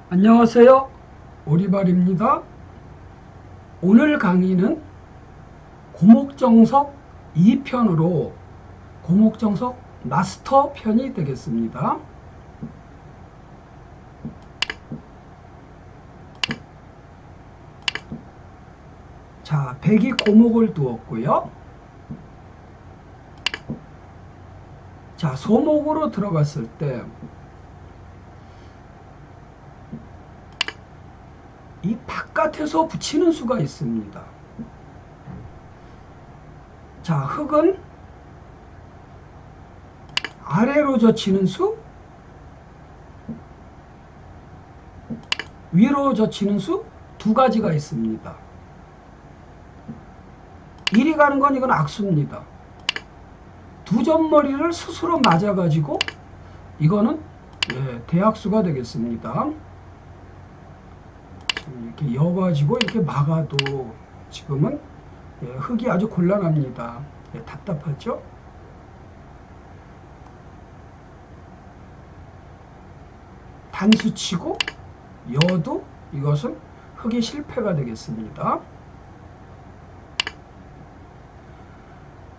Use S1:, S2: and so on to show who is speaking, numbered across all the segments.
S1: 안녕하세요. 오리발입니다. 오늘 강의는 고목정석 2편으로 고목정석 마스터 편이 되겠습니다. 자, 백이 고목을 두었고요. 자, 소목으로 들어갔을 때 이 바깥에서 붙이는 수가 있습니다. 자, 흙은 아래로 젖히는 수, 위로 젖히는 수 두 가지가 있습니다. 이리 가는 건 이건 악수입니다. 두 점머리를 스스로 맞아가지고 이거는 대악수가 되겠습니다. 이렇게 여가지고 이렇게 막아도 지금은 흙이 아주 곤란합니다. 답답하죠? 단수치고 여도 이것은 흙이 실패가 되겠습니다.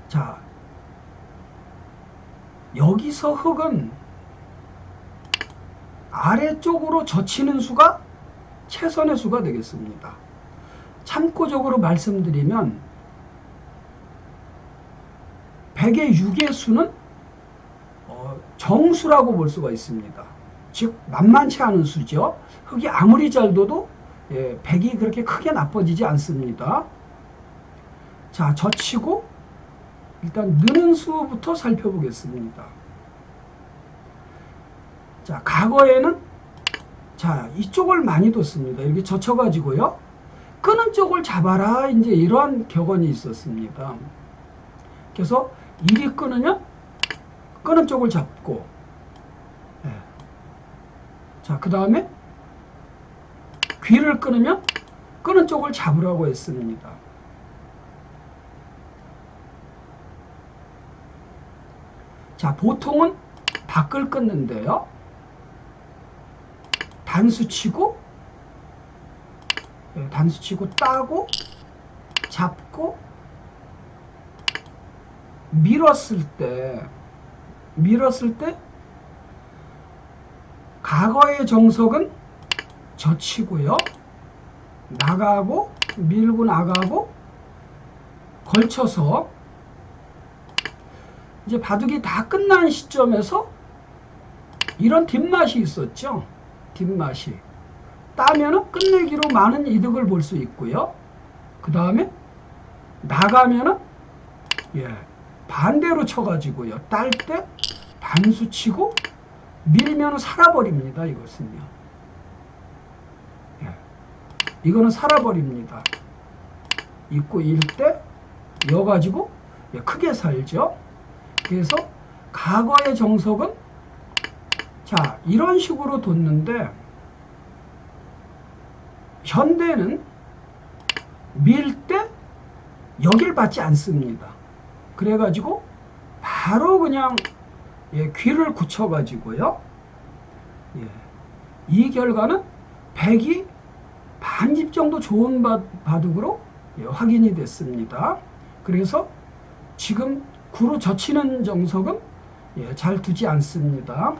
S1: 자, 여기서 흙은 아래쪽으로 젖히는 수가 최선의 수가 되겠습니다. 참고적으로 말씀드리면 백의 6의 수는 정수라고 볼 수가 있습니다. 즉 만만치 않은 수죠. 흙이 아무리 잘 둬도 백이 그렇게 크게 나빠지지 않습니다. 자, 젖히고 일단 느는 수부터 살펴보겠습니다. 자, 과거에는 자, 이쪽을 많이 뒀습니다. 이렇게 젖혀가지고요. 끄는 쪽을 잡아라. 이제 이러한 격언이 있었습니다. 그래서 이리 끊으면 끄는 쪽을 잡고, 자, 그 다음에 귀를 끊으면 끄는 쪽을 잡으라고 했습니다. 자, 보통은 밖을 끊는데요. 단수치고 따고 잡고 밀었을 때 과거의 정석은 젖히고요. 나가고 밀고 나가고 걸쳐서 이제 바둑이 다 끝난 시점에서 이런 뒷맛이 있었죠. 뒷맛이 따면은 끝내기로 많은 이득을 볼 수 있고요. 그 다음에 나가면은 반대로 쳐가지고요. 딸 때 단수 치고 밀면 살아버립니다. 이것은요. 이거는 살아버립니다. 있고 일 때 여가지고 크게 살죠. 그래서 과거의 정석은 자, 이런 식으로 뒀는데 현대는 밀 때 여길 받지 않습니다. 그래가지고 바로 그냥 귀를 굳혀가지고요. 이 결과는 백이 반집 정도 좋은 바둑으로 확인이 됐습니다. 그래서 지금 구로 젖히는 정석은 잘 두지 않습니다.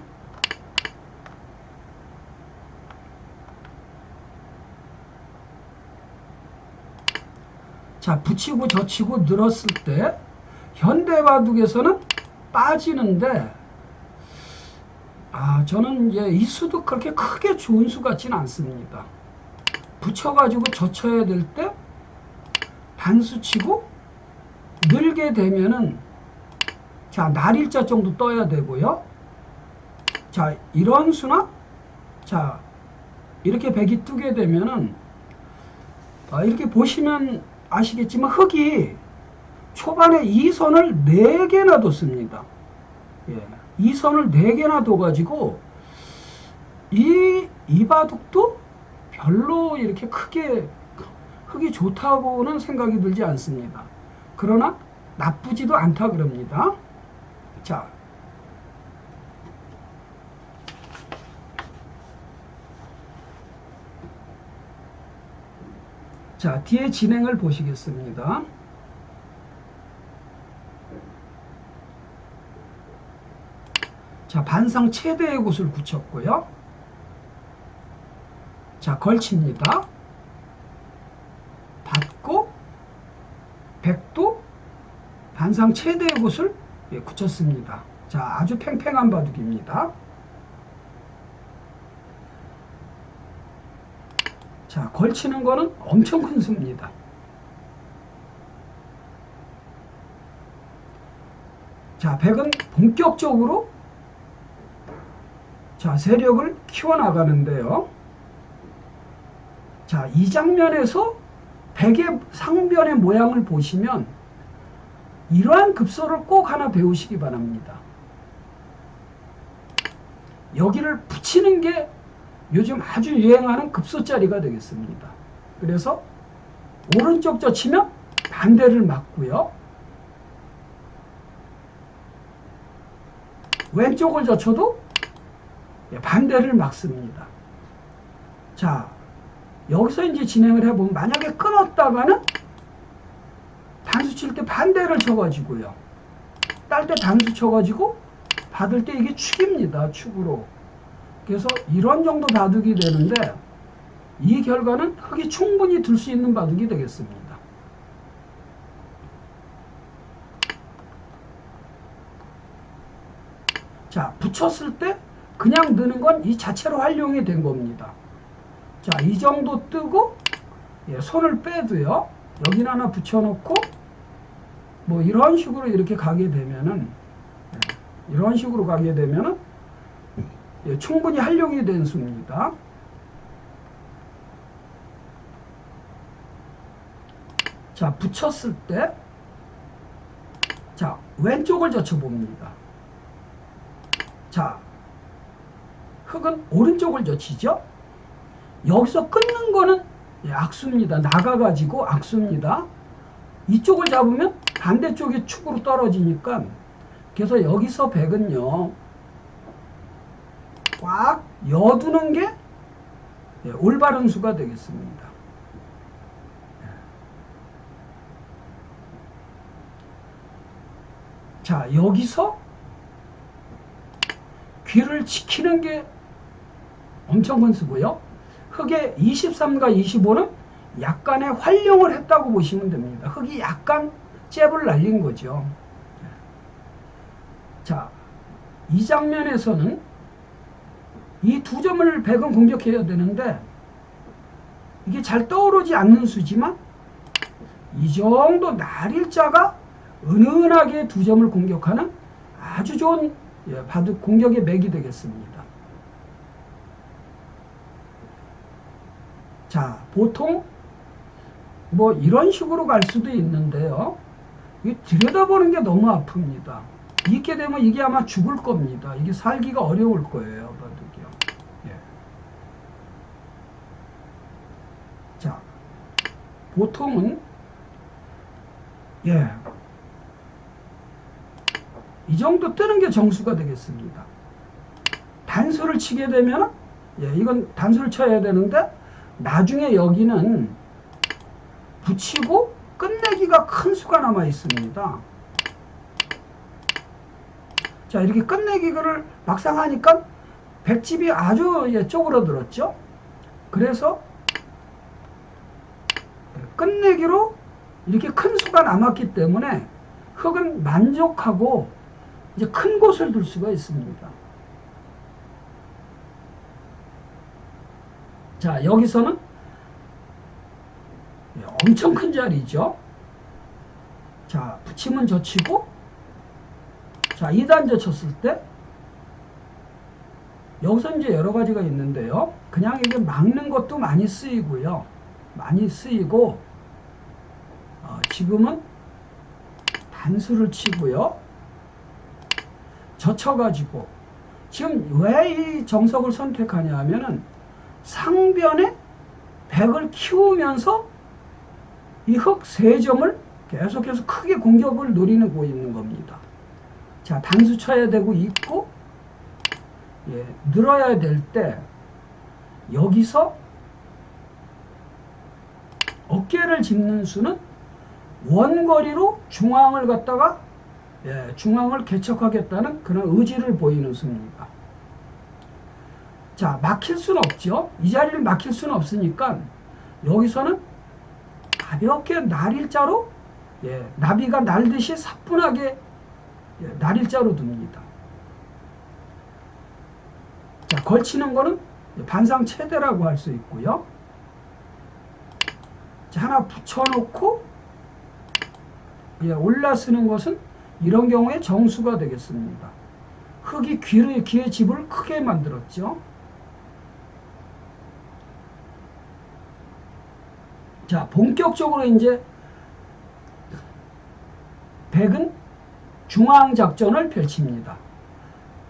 S1: 자, 붙이고 젖히고 늘었을 때 현대 바둑에서는 빠지는데 저는 이 수도 그렇게 크게 좋은 수 같지는 않습니다. 붙여가지고 젖혀야 될 때 단수 치고 늘게 되면은 자, 날일자 정도 떠야 되고요. 자, 이런 수나 자, 이렇게 백이 뜨게 되면은 이렇게 보시면 아시겠지만 흙이 초반에 이 선을 4개나 뒀습니다. 이 선을 4개나 둬가지고 이 바둑도 별로 이렇게 크게 흙이 좋다고는 생각이 들지 않습니다. 그러나 나쁘지도 않다 그럽니다. 자, 자, 뒤에 진행을 보시겠습니다. 자, 반상 최대의 곳을 붙였고요. 자, 걸칩니다. 받고 백도 반상 최대의 곳을 붙였습니다. 자, 아주 팽팽한 바둑입니다. 자, 걸치는 거는 엄청 큰 수입니다. 자, 백은 본격적으로 자, 세력을 키워나가는데요. 자, 이 장면에서 백의 상변의 모양을 보시면 이러한 급소를 꼭 하나 배우시기 바랍니다. 여기를 붙이는 게 요즘 아주 유행하는 급소자리가 되겠습니다. 그래서 오른쪽 젖히면 반대를 막고요. 왼쪽을 젖혀도 반대를 막습니다. 자, 여기서 이제 진행을 해보면 만약에 끊었다가는 단수 칠 때 반대를 쳐가지고요. 딸 때 단수 쳐가지고 받을 때 이게 축입니다. 축으로. 그래서 이런 정도 바둑이 되는데 이 결과는 흙이 충분히 들 수 있는 바둑이 되겠습니다. 자, 붙였을 때 그냥 드는 건 이 자체로 활용이 된 겁니다. 자, 이 정도 뜨고 손을 빼도요. 여기는 하나 붙여놓고 뭐 이런 식으로 이렇게 가게 되면은 이런 식으로 가게 되면은 충분히 활용이 된 수입니다. 자, 붙였을 때 자, 왼쪽을 젖혀봅니다. 자, 흙은 오른쪽을 젖히죠. 여기서 끊는 거는 악수입니다. 나가가지고 악수입니다. 이쪽을 잡으면 반대쪽이 축으로 떨어지니까 그래서 여기서 백은요 꽉 여두는 게 올바른 수가 되겠습니다. 자, 여기서 귀를 지키는 게 엄청 큰 수고요. 흙의 23과 25는 약간의 활용을 했다고 보시면 됩니다. 흙이 약간 잽을 날린 거죠. 자, 이 장면에서는 이 두 점을 백은 공격해야 되는데 이게 잘 떠오르지 않는 수지만 이 정도 날일자가 은은하게 두 점을 공격하는 아주 좋은 바둑 공격의 맥이 되겠습니다. 자, 보통 뭐 이런 식으로 갈 수도 있는데요. 이 들여다보는 게 너무 아픕니다. 이렇게 되면 이게 아마 죽을 겁니다. 이게 살기가 어려울 거예요, 바둑이요. 예. 자, 보통은 이 정도 뜨는 게 정수가 되겠습니다. 단수를 치게 되면 이건 단수를 쳐야 되는데 나중에 여기는 붙이고 끝내기가 큰 수가 남아 있습니다. 자, 이렇게 끝내기를 막상 하니까 백집이 아주 쪼그러들었죠. 그래서 끝내기로 이렇게 큰 수가 남았기 때문에 흙은 만족하고 이제 큰 곳을 둘 수가 있습니다. 자, 여기서는 엄청 큰 자리죠. 자, 붙이면 젖히고 자, 2단 젖혔을 때 여기서 이제 여러 가지가 있는데요. 그냥 이게 막는 것도 많이 쓰이고요. 많이 쓰이고 지금은 단수를 치고요. 젖혀가지고 지금 왜 이 정석을 선택하냐 하면은 상변에 백을 키우면서 이 흙 3점을 계속해서 크게 공격을 노리고 있는 겁니다. 자, 단수 쳐야 되고 있고 늘어야 될 때 여기서 어깨를 짚는 수는 원거리로 중앙을 갖다가 중앙을 개척하겠다는 그런 의지를 보이는 수입니다. 자, 막힐 수는 없죠. 이 자리를 막힐 수는 없으니까 여기서는 가볍게 날일자로 나비가 날듯이 사뿐하게 날일자로 둡니다. 자, 걸치는 거는 반상 최대라고 할 수 있고요. 자, 하나 붙여놓고 올라서는 것은 이런 경우에 정수가 되겠습니다. 흙이 귀의 집을 크게 만들었죠. 자, 본격적으로 이제 백은 중앙 작전을 펼칩니다.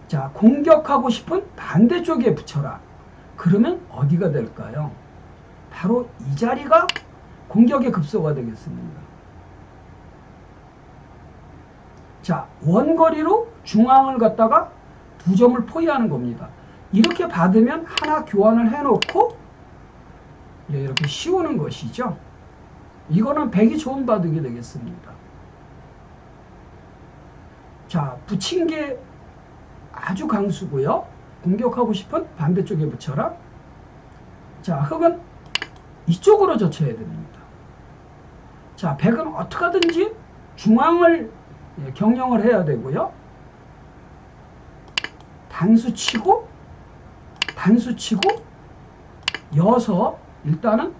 S1: 자, 공격하고 싶은 반대쪽에 붙여라. 그러면 어디가 될까요? 바로 이 자리가 공격의 급소가 되겠습니다. 자, 원거리로 중앙을 갖다가 두 점을 포위하는 겁니다. 이렇게 받으면 하나 교환을 해놓고 이렇게 씌우는 것이죠. 이거는 백이 좋은 바둑이 되겠습니다. 자, 붙인 게 아주 강수고요. 공격하고 싶은 반대쪽에 붙여라. 자, 흙은 이쪽으로 젖혀야 됩니다. 자, 백은 어떻게 하든지 중앙을 경영을 해야 되고요. 단수 치고 여서 일단은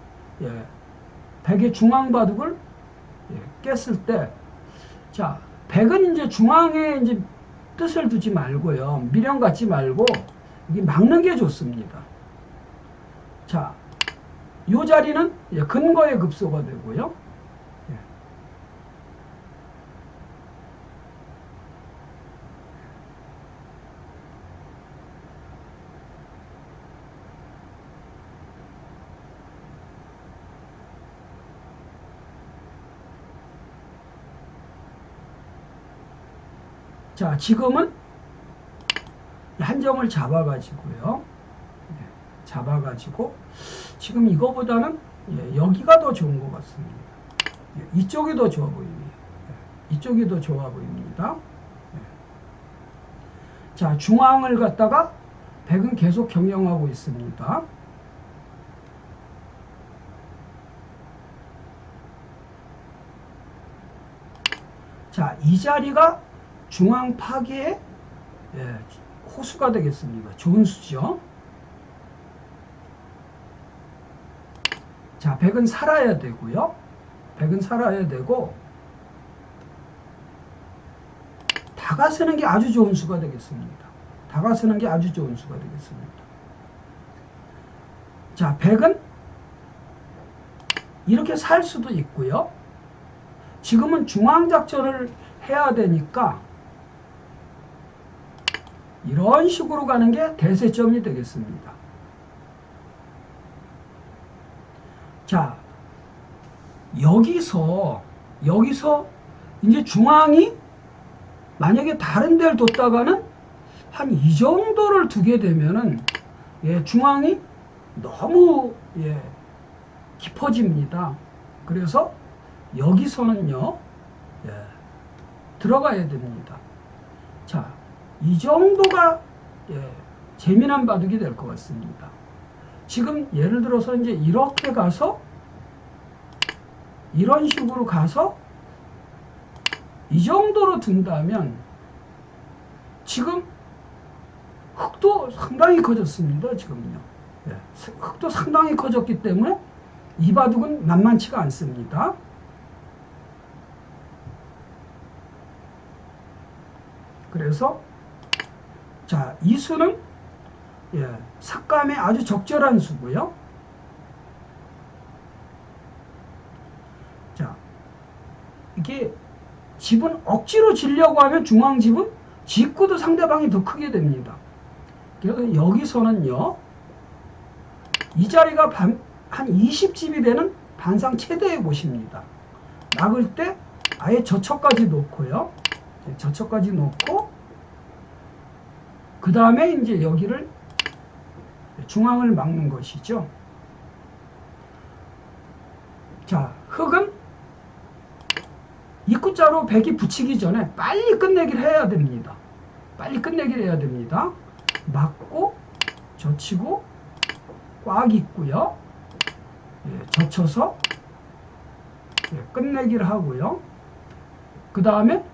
S1: 백의 중앙 바둑을 깼을 때, 자, 백은 이제 중앙에 이제 뜻을 두지 말고요. 미련 갖지 말고 이게 막는 게 좋습니다. 자, 이 자리는 근거의 급소가 되고요. 자, 지금은 한 점을 잡아가지고요. 잡아가지고 지금 이거보다는 여기가 더 좋은 것 같습니다. 이쪽이 더 좋아 보입니다. 이쪽이 더 좋아 보입니다. 자, 중앙을 갖다가 백은 계속 경영하고 있습니다. 자, 이 자리가 중앙 파괴의 호수가 되겠습니다. 좋은 수죠. 자, 백은 살아야 되고요. 백은 살아야 되고 다가서는 게 아주 좋은 수가 되겠습니다. 다가서는 게 아주 좋은 수가 되겠습니다. 자, 백은 이렇게 살 수도 있고요. 지금은 중앙 작전을 해야 되니까 이런 식으로 가는 게 대세점이 되겠습니다. 자, 여기서 이제 중앙이 만약에 다른 데를 뒀다가는 한 이 정도를 두게 되면은 중앙이 너무 깊어집니다. 그래서 여기서는요 들어가야 됩니다. 자, 이 정도가 재미난 바둑이 될 것 같습니다. 지금 예를 들어서 이제 이렇게 가서 이런 식으로 가서 이 정도로 둔다면 지금 흙도 상당히 커졌습니다. 지금요. 흙도 상당히 커졌기 때문에 이 바둑은 만만치가 않습니다. 그래서 자, 이 수는 삭감에 아주 적절한 수고요. 자, 이게 집은 억지로 지려고 하면 중앙집은 짓고도 상대방이 더 크게 됩니다. 그래서 여기서는요, 이 자리가 한 20집이 되는 반상 최대의 곳입니다. 막을 때 아예 저처까지 놓고요. 저처까지 놓고 그 다음에 이제 여기를 중앙을 막는 것이죠. 자, 흙은 입구자로 백이 붙이기 전에 빨리 끝내기를 해야 됩니다. 빨리 끝내기를 해야 됩니다. 막고 젖히고 꽉 있고요. 예, 젖혀서 예, 끝내기를 하고요. 그 다음에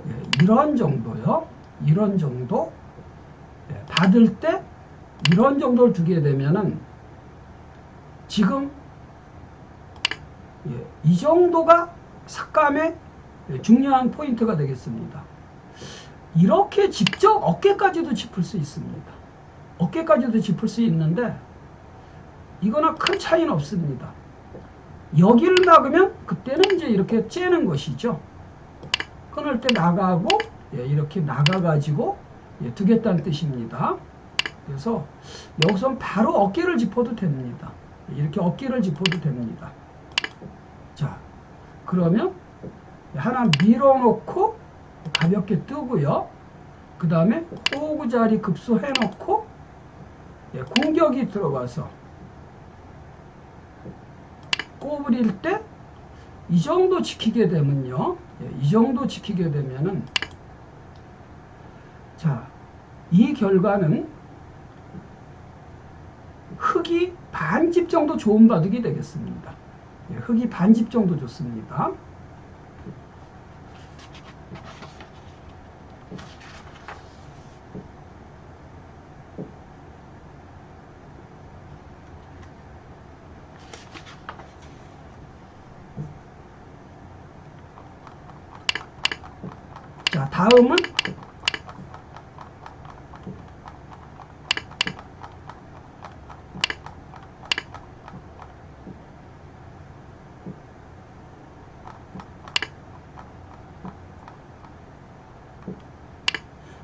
S1: 예, 이런 정도요. 이런 정도 예, 닫을 때 이런 정도를 두게 되면은 지금 예, 이 정도가 삭감의 중요한 포인트가 되겠습니다. 이렇게 직접 어깨까지도 짚을 수 있습니다. 어깨까지도 짚을 수 있는데 이거나 큰 차이는 없습니다. 여기를 막으면 그때는 이제 이렇게 째는 것이죠. 끊을 때 나가고 예, 이렇게 나가가지고 예, 두겠다는 뜻입니다. 그래서 여기서 바로 어깨를 짚어도 됩니다. 이렇게 어깨를 짚어도 됩니다. 자, 그러면 하나 밀어놓고 가볍게 뜨고요. 그 다음에 호구 자리 급소해놓고 예, 공격이 들어가서 꼬부릴 때 이 정도 지키게 되면요. 예, 이 정도 지키게 되면은 자, 이 결과는 흙이 반집 정도 좋은 바둑이 되겠습니다. 예, 흙이 반집 정도 좋습니다. 자, 다음은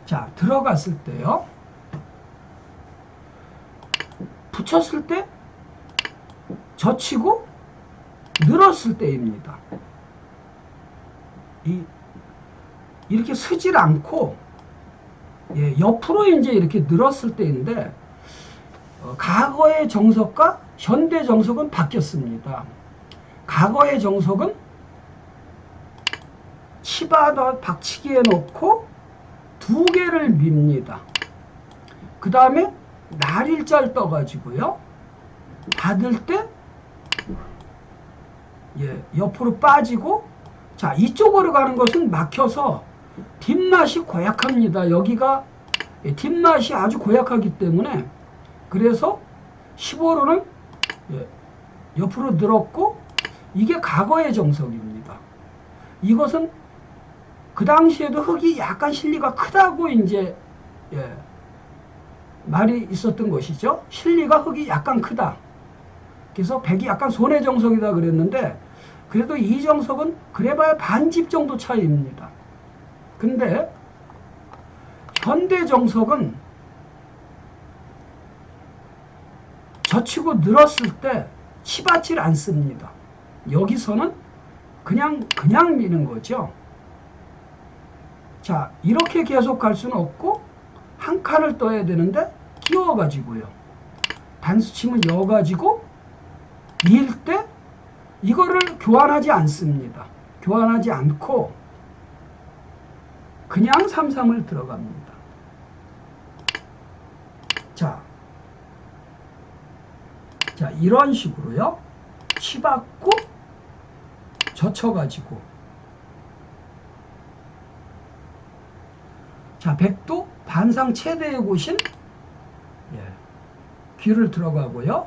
S1: 자, 들어갔을 때요. 붙였을 때 젖히고 늘었을 때입니다. 이렇게 서질 않고 예, 옆으로 이제 이렇게 늘었을 때인데 과거의 정석과 현대 정석은 바뀌었습니다. 과거의 정석은 치바다 박치기에 놓고 두 개를 밉니다. 그 다음에 날일자를 떠가지고요. 받을 때 예, 옆으로 빠지고 자, 이쪽으로 가는 것은 막혀서 뒷맛이 고약합니다. 여기가 예, 뒷맛이 아주 고약하기 때문에 그래서 15로는 예, 옆으로 늘었고 이게 과거의 정석입니다. 이것은 그 당시에도 흙이 약간 실리가 크다고 이제 예, 말이 있었던 것이죠. 실리가 흙이 약간 크다. 그래서 백이 약간 손해 정석이다 그랬는데 그래도 이 정석은 그래봐야 반집 정도 차이입니다. 근데 현대 정석은 젖히고 늘었을 때 치받질 않습니다. 여기서는 그냥 미는 거죠. 자, 이렇게 계속 갈 수는 없고 한 칸을 떠야 되는데 끼워가지고요. 단수침을 이어가지고 밀 때 이거를 교환하지 않습니다. 교환하지 않고 그냥 3-3을 들어갑니다. 자, 이런 식으로요. 치받고 젖혀가지고 자, 백도 반상 최대의 곳인 예, 귀를 들어가고요.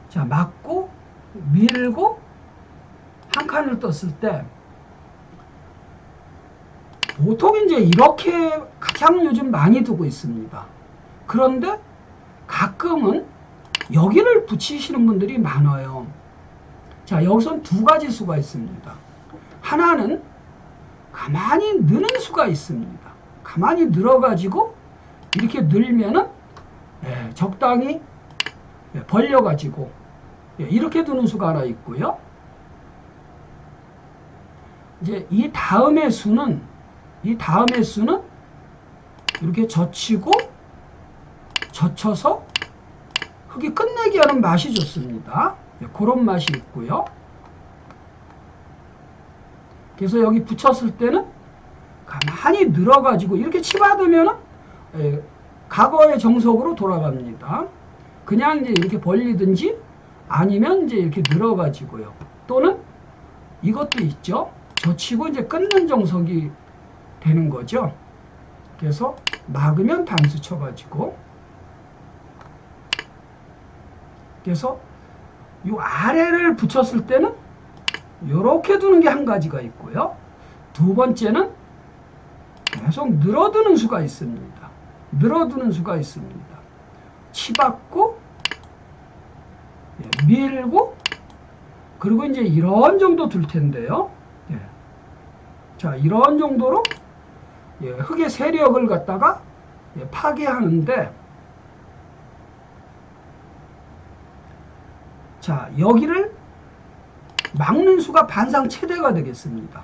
S1: 자, 맞고 밀고 한 칸을 떴을 때 보통 이제 이렇게 가장 요즘 많이 두고 있습니다. 그런데 가끔은 여기를 붙이시는 분들이 많아요. 자, 여기선 두 가지 수가 있습니다. 하나는 가만히 느는 수가 있습니다. 가만히 늘어가지고 이렇게 늘면은 예, 적당히 예, 벌려가지고 예, 이렇게 두는 수가 하나 있고요. 이제 이 다음의 수는 이렇게 젖히고 젖혀서 흙이 끝내게 하는 맛이 좋습니다. 그런 맛이 있고요. 그래서 여기 붙였을 때는 가만히 늘어가지고 이렇게 치받으면 과거의 정석으로 돌아갑니다. 그냥 이제 이렇게 벌리든지 아니면 이제 이렇게 늘어가지고요. 또는 이것도 있죠. 젖히고 이제 끊는 정석이 되는 거죠. 그래서 막으면 단수 쳐가지고, 그래서 이 아래를 붙였을 때는 이렇게 두는 게 한 가지가 있고요. 두 번째는 계속 늘어두는 수가 있습니다. 늘어두는 수가 있습니다. 치받고 밀고 그리고 이제 이런 정도 둘 텐데요. 자, 이런 정도로 흙의 세력을 갖다가 파괴하는데, 자, 여기를 막는 수가 반상 최대가 되겠습니다.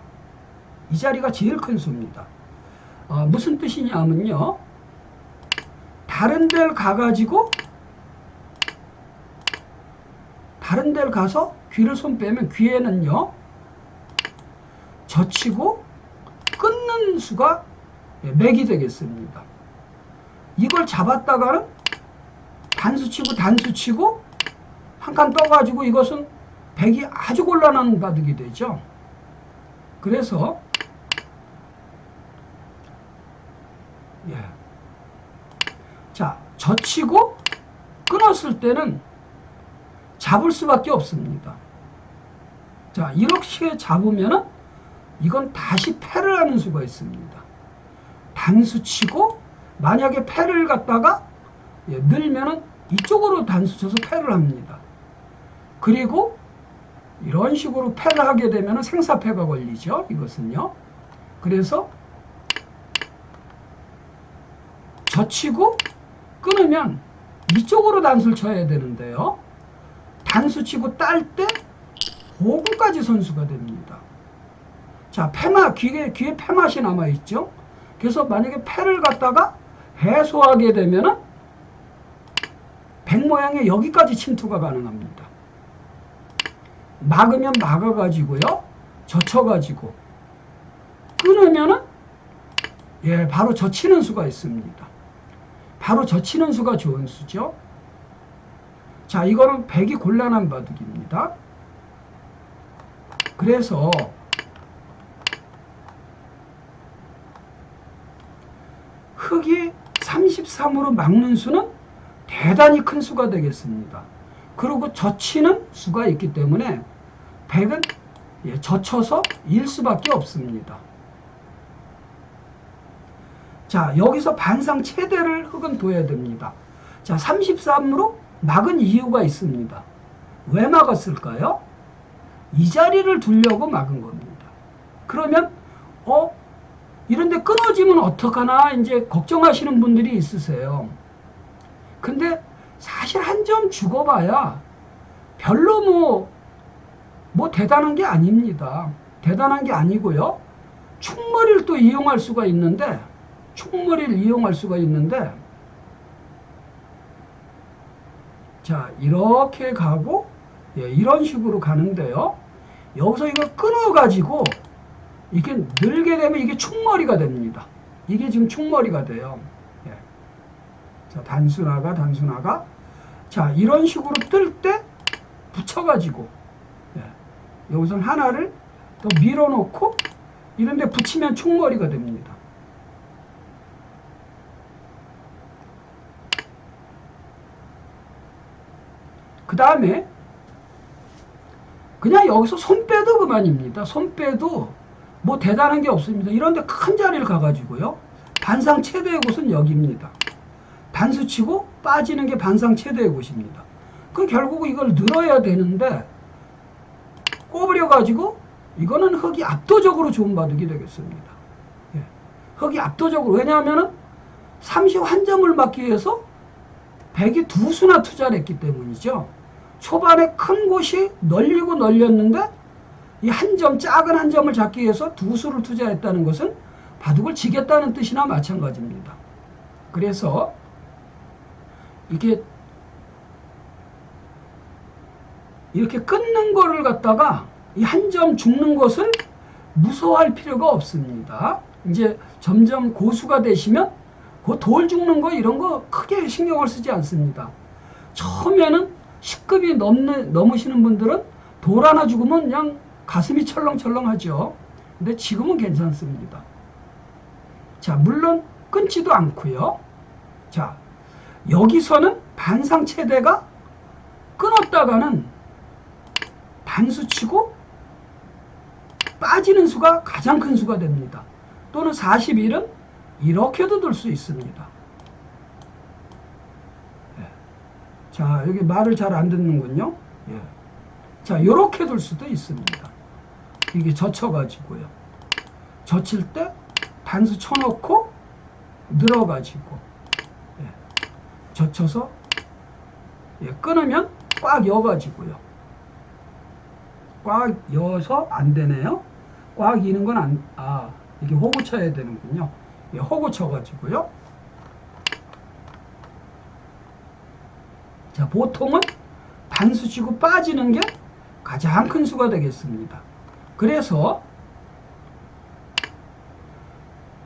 S1: 이 자리가 제일 큰 수입니다. 무슨 뜻이냐면요, 다른 데를 가가지고 다른 데를 가서 귀를 손 빼면 귀에는요 젖히고 끊는 수가 맥이 되겠습니다. 이걸 잡았다가는 단수치고 단수치고 한 칸 떠가지고 이것은 백이 아주 곤란한 바둑이 되죠. 그래서 자, 젖히고 끊었을 때는 잡을 수밖에 없습니다. 자, 이렇게 잡으면은 이건 다시 패를 하는 수가 있습니다. 단수 치고 만약에 패를 갖다가 늘면은 이쪽으로 단수 쳐서 패를 합니다. 그리고 이런 식으로 패를 하게 되면은 생사패가 걸리죠. 이것은요. 그래서 젖히고 끊으면 이쪽으로 단수를 쳐야 되는데요. 단수 치고 딸 때 호구까지 선수가 됩니다. 자, 패맛, 귀에 패맛이 남아있죠. 그래서 만약에 패를 갖다가 해소하게 되면은 백 모양의 여기까지 침투가 가능합니다. 막으면 막아가지고요, 젖혀가지고 끊으면은 바로 젖히는 수가 있습니다. 바로 젖히는 수가 좋은 수죠. 자, 이거는 백이 곤란한 바둑입니다. 그래서 흙이 33으로 막는 수는 대단히 큰 수가 되겠습니다. 그리고 젖히는 수가 있기 때문에 백은 젖혀서 일 수밖에 없습니다. 자, 여기서 반상 최대를 흙은 둬야 됩니다. 자, 33으로 막은 이유가 있습니다. 왜 막았을까요? 이 자리를 두려고 막은 겁니다. 그러면 이런데 끊어지면 어떡하나 이제 걱정하시는 분들이 있으세요. 근데 사실 한 점 죽어봐야 별로 뭐 대단한 게 아닙니다. 대단한 게 아니고요. 충머리를 또 이용할 수가 있는데, 자, 이렇게 가고 이런 식으로 가는데요. 여기서 이걸 끊어가지고 이게 늘게 되면 이게 충머리가 됩니다. 이게 지금 충머리가 돼요. 자, 단수나가. 자, 이런 식으로 뜰 때 붙여가지고 여기서 하나를 더 밀어놓고 이런데 붙이면 충머리가 됩니다. 그 다음에 그냥 여기서 손 빼도 그만입니다. 손 빼도 뭐 대단한 게 없습니다. 이런데 큰 자리를 가가지고요, 반상 최대의 곳은 여기입니다. 단수 치고 빠지는 게 반상 최대의 곳입니다. 그 결국 이걸 늘어야 되는데 꼬부려가지고 이거는 흙이 압도적으로 좋은 바둑이 되겠습니다. 흙이 압도적으로, 왜냐하면은 31점을 막기 위해서 백이 두 수나 투자를 했기 때문이죠. 초반에 큰 곳이 널리고 널렸는데 이 한 점, 작은 한 점을 잡기 위해서 두 수를 투자했다는 것은 바둑을 지겠다는 뜻이나 마찬가지입니다. 그래서 이렇게 끊는 거를 갖다가 이 한 점 죽는 것을 무서워할 필요가 없습니다. 이제 점점 고수가 되시면 그 돌 죽는 거 이런 거 크게 신경을 쓰지 않습니다. 처음에는 10급이 넘으시는 분들은 돌 하나 죽으면 그냥 가슴이 철렁철렁하죠. 근데 지금은 괜찮습니다. 자, 물론 끊지도 않고요. 자, 여기서는 반상 최대가 끊었다가는 단수 치고 빠지는 수가 가장 큰 수가 됩니다. 또는 41은 이렇게도 둘 수 있습니다. 예. 자, 여기 말을 잘 안 듣는군요. 예. 자, 이렇게 둘 수도 있습니다. 이게 젖혀가지고요. 젖힐 때 단수 쳐놓고 늘어가지고 예. 젖혀서 예. 끊으면 꽉 여가지고요. 꽉 여서 안 되네요. 꽉 이는 건 이게 호구 쳐야 되는군요. 예, 호구 쳐가지고요. 자, 보통은 단수 치고 빠지는 게 가장 큰 수가 되겠습니다. 그래서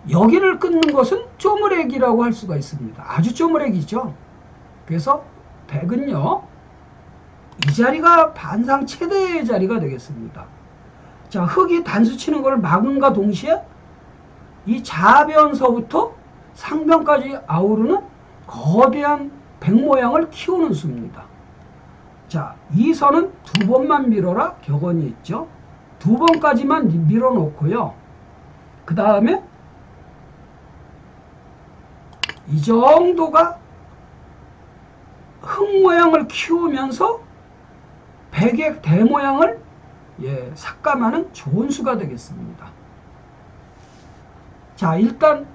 S1: 여기를 끊는 것은 쪼무레기라고 할 수가 있습니다. 아주 쪼무레기죠. 그래서 100은요. 이 자리가 반상 최대의 자리가 되겠습니다. 자, 흙이 단수 치는 걸 막음과 동시에 이 좌변서부터 상변까지 아우르는 거대한 백 모양을 키우는 수입니다. 자, 이 선은 두 번만 밀어라 격언이 있죠. 두 번까지만 밀어 놓고요. 그 다음에 이 정도가 흙 모양을 키우면서 백의 대모양을 삭감하는 좋은 수가 되겠습니다. 자, 일단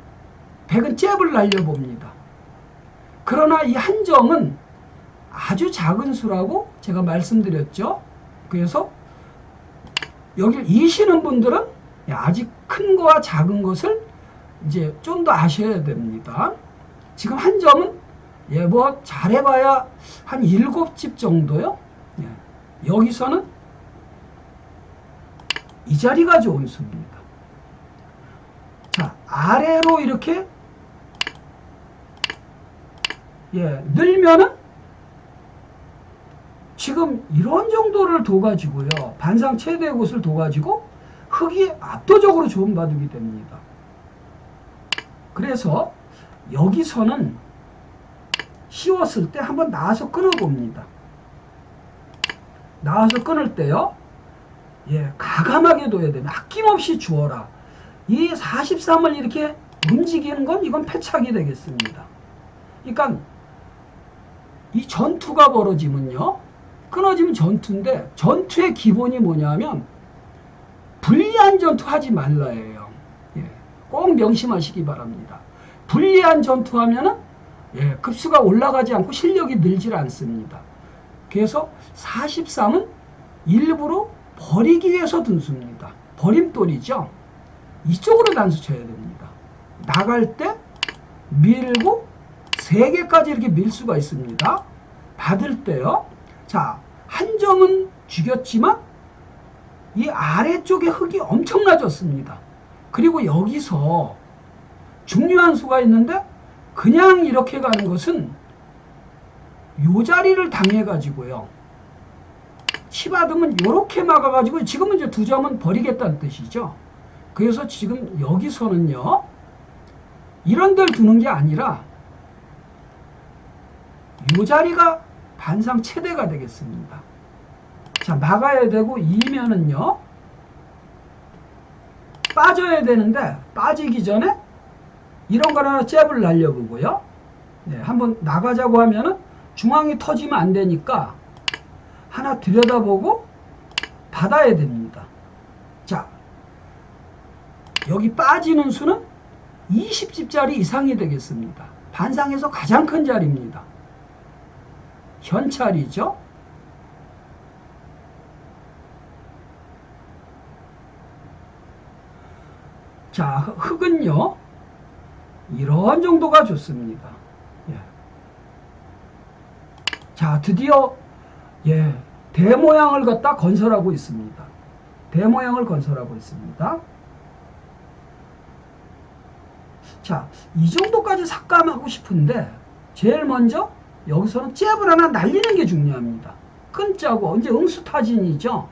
S1: 백은 잽을 날려봅니다. 그러나 이 한 점은 아주 작은 수라고 제가 말씀드렸죠. 그래서 여기를 이시는 분들은 아직 큰 거와 작은 것을 이제 좀 더 아셔야 됩니다. 지금 한 점은 뭐 잘해봐야 한 7집 정도요. 여기서는 이 자리가 좋은 수입니다. 자, 아래로 이렇게 늘면은 지금 이런 정도를 둬가지고요. 반상 최대의 곳을 둬가지고 흙이 압도적으로 좋은 바둑이 됩니다. 그래서 여기서는 쉬웠을 때 한번 나와서 끊어봅니다. 나와서 끊을 때요. 가감하게 둬야 됩니다. 아낌없이 주어라. 이 43을 이렇게 움직이는 건 이건 패착이 되겠습니다. 그러니까 이 전투가 벌어지면요. 끊어지면 전투인데 전투의 기본이 뭐냐면 불리한 전투 하지 말라예요. 꼭 명심하시기 바랍니다. 불리한 전투하면은 급수가 올라가지 않고 실력이 늘질 않습니다. 그래서 43은 일부러 버리기 위해서 둔 수입니다. 버림돌이죠. 이쪽으로 단수 쳐야 됩니다. 나갈 때 밀고 3개까지 이렇게 밀 수가 있습니다. 받을 때요. 자, 한 점은 죽였지만 이 아래쪽에 흙이 엄청 낮았습니다. 그리고 여기서 중요한 수가 있는데 그냥 이렇게 가는 것은 요 자리를 당해가지고요. 치받으면 요렇게 막아가지고 지금은 이제 2점은 버리겠다는 뜻이죠. 그래서 지금 여기서는요. 이런 데를 두는 게 아니라 요 자리가 반상 최대가 되겠습니다. 자, 막아야 되고 이면은요. 빠져야 되는데 빠지기 전에 이런 거나 잽을 날려보고요. 한번 나가자고 하면은 중앙이 터지면 안 되니까 하나 들여다보고 받아야 됩니다. 자, 여기 빠지는 수는 20집짜리 이상이 되겠습니다. 반상에서 가장 큰 자리입니다. 현찰이죠. 자, 흙은요. 이런 정도가 좋습니다. 예. 자, 드디어 대모양을 갖다 건설하고 있습니다. 대모양을 건설하고 있습니다. 자, 이 정도까지 삭감하고 싶은데 제일 먼저 여기서는 잽을 하나 날리는 게 중요합니다. 끈 짜고 이제 응수타진이죠.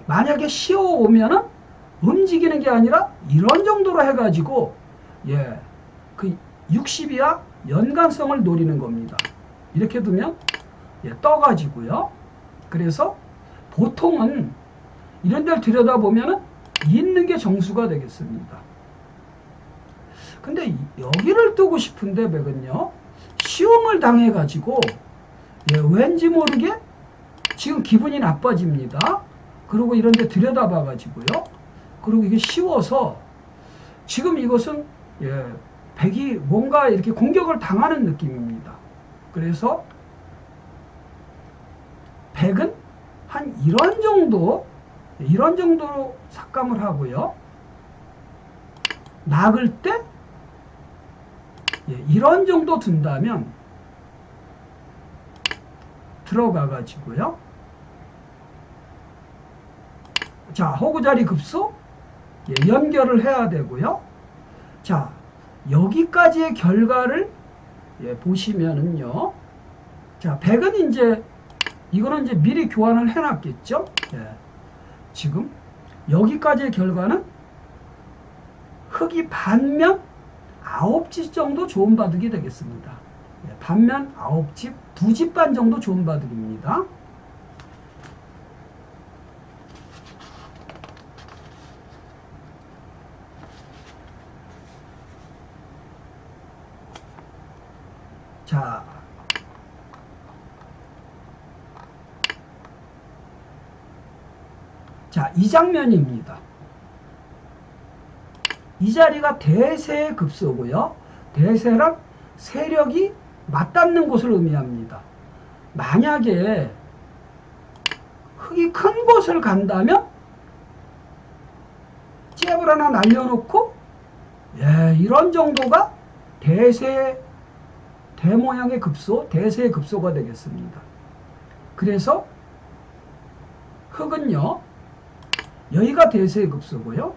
S1: 만약에 씌워오면은 움직이는 게 아니라 이런 정도로 해가지고 그 60이야 연관성을 노리는 겁니다. 이렇게 두면 떠가지고요. 그래서 보통은 이런 데를 들여다보면은 있는 게 정수가 되겠습니다. 근데 여기를 뜨고 싶은데 맥은요, 시험을 당해가지고 왠지 모르게 지금 기분이 나빠집니다. 그리고 이런 데 들여다봐가지고요. 그리고 이게 쉬워서 지금 이것은 백이 뭔가 이렇게 공격을 당하는 느낌입니다. 그래서 백은 한 이런 정도로 삭감을 하고요. nak을 때 이런 정도 둔다면 들어가 가지고요. 자, 허구자리 급소 연결을 해야 되고요. 자, 여기까지의 결과를 보시면은요. 자, 100은 이거는 이제 미리 교환을 해놨겠죠. 지금 여기까지의 결과는 흙이 반면 9집 정도 좋은 바둑이 되겠습니다. 반면 9집, 2집 반 정도 좋은 바둑입니다. 자, 이 장면입니다. 이 자리가 대세의 급소고요. 대세랑 세력이 맞닿는 곳을 의미합니다. 만약에 흙이 큰 곳을 간다면 잽을 하나 날려놓고 이런 정도가 대모양의 급소, 대세의 급소가 되겠습니다. 그래서 흙은요, 여기가 대세의 급소고요.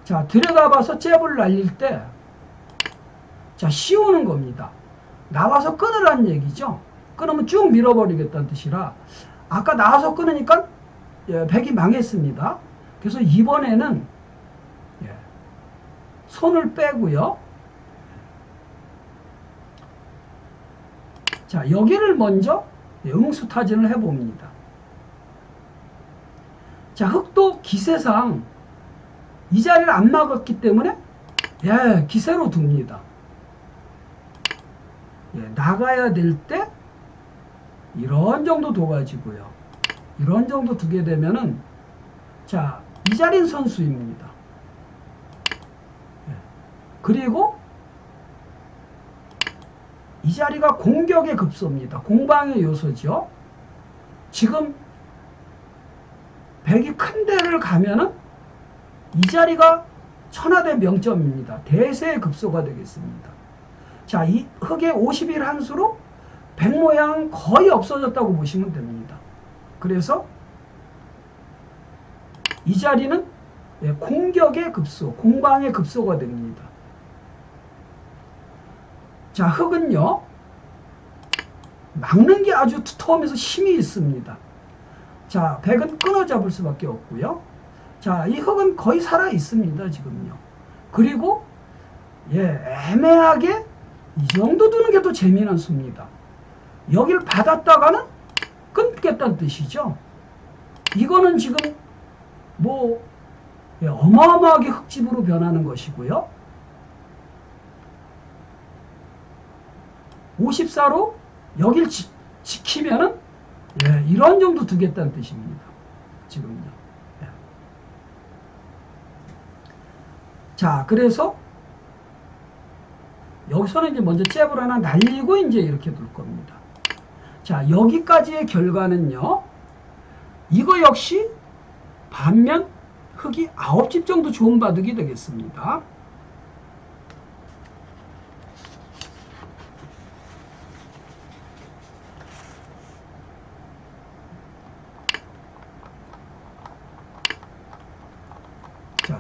S1: 자, 들여다봐서 잽을 날릴 때, 자, 씌우는 겁니다. 나와서 끊으라는 얘기죠. 끊으면 쭉 밀어버리겠다는 뜻이라, 아까 나와서 끊으니까 백이 망했습니다. 그래서 이번에는 손을 빼고요. 자, 여기를 먼저 응수타진을 해봅니다. 자, 흙도 기세상 이 자리를 안 막았기 때문에 기세로 둡니다. 나가야 될 때 이런 정도 둬가지고요. 이런 정도 두게 되면은 자, 이 자리는 선수입니다. 그리고 이 자리가 공격의 급소입니다. 공방의 요소죠. 지금 백이 큰 데를 가면은 이 자리가 천하대 명점입니다. 대세의 급소가 되겠습니다. 자, 이 흙의 50일 한수로 백 모양은 거의 없어졌다고 보시면 됩니다. 그래서 이 자리는 공격의 급소, 공방의 급소가 됩니다. 자, 흙은요, 막는 게 아주 두터우면서 힘이 있습니다. 자, 백은 끊어 잡을 수밖에 없고요. 자, 이 흙은 거의 살아 있습니다, 지금요. 그리고 애매하게 이 정도 두는 게 더 재미난 수입니다. 여기를 받았다가는 끊겠다는 뜻이죠. 이거는 지금 어마어마하게 흙집으로 변하는 것이고요. 54로 여길 지키면은 이런 정도 두겠다는 뜻입니다. 지금요. 자, 그래서 여기서는 이제 먼저 잽을 하나 날리고 이제 이렇게 둘 겁니다. 자, 여기까지의 결과는요, 이거 역시 반면 흙이 9집 정도 좋은 바둑이 되겠습니다.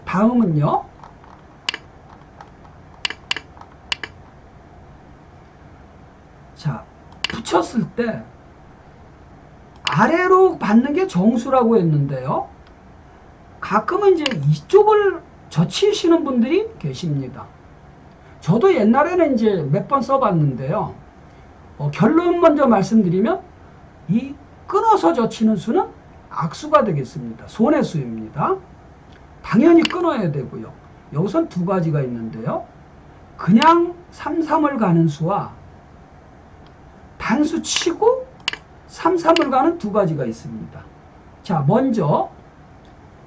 S1: 다음은요. 자, 붙였을 때 아래로 받는 게 정수라고 했는데요. 가끔은 이제 이쪽을 젖히시는 분들이 계십니다. 저도 옛날에는 이제 몇 번 써봤는데요. 결론 먼저 말씀드리면 이 끊어서 젖히는 수는 악수가 되겠습니다. 손해수입니다. 당연히 끊어야 되고요. 여기선 두 가지가 있는데요. 그냥 3,3을 가는 수와 단수 치고 3,3을 가는 두 가지가 있습니다. 자, 먼저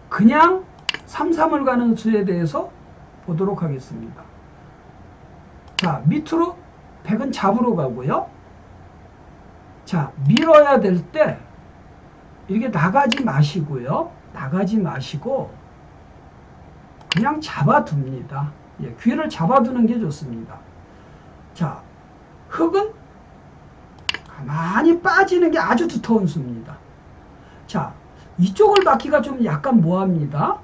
S1: 그냥 3,3을 가는 수에 대해서 보도록 하겠습니다. 자, 밑으로 100은 잡으러 가고요. 자, 밀어야 될 때 이렇게 나가지 마시고요. 나가지 마시고 그냥 잡아둡니다. 예, 귀를 잡아두는 게 좋습니다. 자, 흙은 가만히 빠지는 게 아주 두터운 수입니다. 자, 이쪽을 받기가 좀 약간 모호합니다.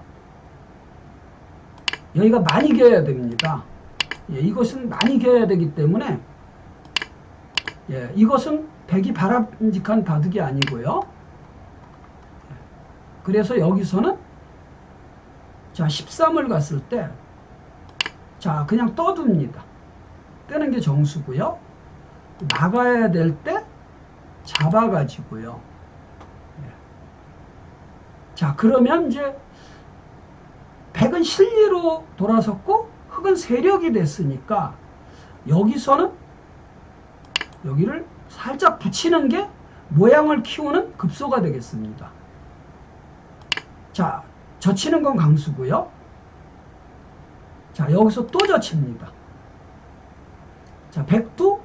S1: 여기가 많이 겨야 됩니다. 예, 이것은 많이 겨야 되기 때문에 예, 이것은 백이 바람직한 바둑이 아니고요. 그래서 여기서는 자, 13을 갔을 때 자, 그냥 떠둡니다. 뜨는 게 정수고요. 나가야 될 때 잡아가지고요. 자, 그러면 이제 백은 실리로 돌아섰고 흙은 세력이 됐으니까 여기서는 여기를 살짝 붙이는 게 모양을 키우는 급소가 되겠습니다. 자, 젖히는 건 강수고요. 자, 여기서 또 젖힙니다. 자, 백도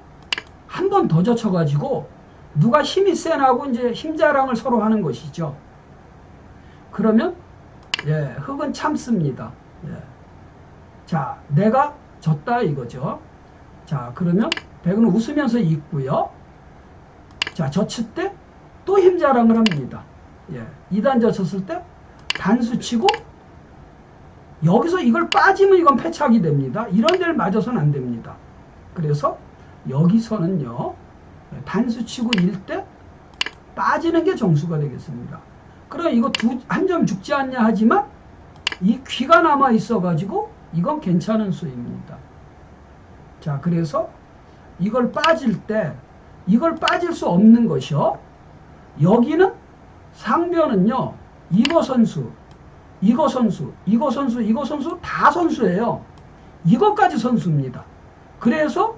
S1: 한 번 더 젖혀가지고 누가 힘이 세나고 이제 힘자랑을 서로 하는 것이죠. 그러면 예, 흙은 참습니다. 예. 자, 내가 졌다 이거죠. 자, 그러면 백은 웃으면서 있고요. 자, 젖힐 때 또 힘자랑을 합니다. 예, 2단 젖혔을 때 단수 치고 여기서 이걸 빠지면 이건 패착이 됩니다. 이런 데를 맞아서는 안 됩니다. 그래서 여기서는요, 단수 치고 일 때 빠지는 게 정수가 되겠습니다. 그럼 이거 한 점 죽지 않냐 하지만 이 귀가 남아 있어 가지고 이건 괜찮은 수입니다. 자, 그래서 이걸 빠질 때 이걸 빠질 수 없는 것이요. 여기는 상변은요, 이거 선수, 이거 선수, 이거 선수, 이거 선수 다 선수예요. 이것까지 선수입니다. 그래서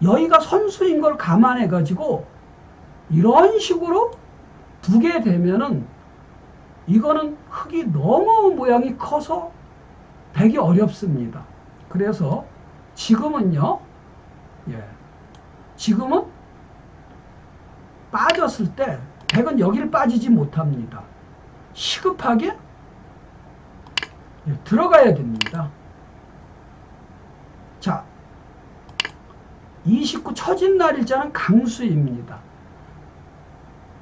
S1: 여기가 선수인 걸 감안해 가지고 이런 식으로 두게 되면은 이거는 흙이 너무 모양이 커서 백이 어렵습니다. 그래서 지금은요, 예, 지금은 빠졌을 때 백은 여기를 빠지지 못합니다. 시급하게 들어가야 됩니다. 자, 29 처진 날일자는 강수입니다.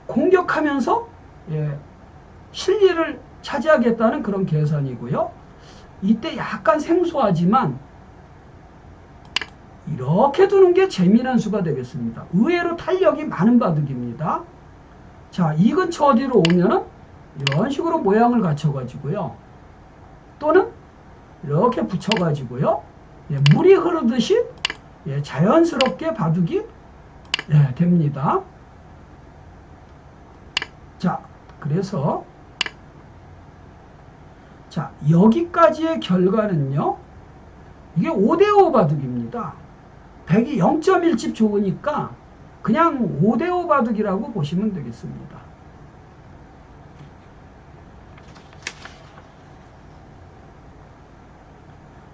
S1: 공격하면서 예, 실리를 차지하겠다는 그런 계산이고요. 이때 약간 생소하지만 이렇게 두는 게 재미난 수가 되겠습니다. 의외로 탄력이 많은 바둑입니다. 자, 이 근처 어디로 오면은 이런 식으로 모양을 갖춰가지고요. 또는 이렇게 붙여가지고요. 예, 물이 흐르듯이 예, 자연스럽게 바둑이 예, 됩니다. 자, 그래서 자, 여기까지의 결과는요. 이게 5대5 바둑입니다. 백이 0.1집 좋으니까 그냥 5대5 바둑이라고 보시면 되겠습니다.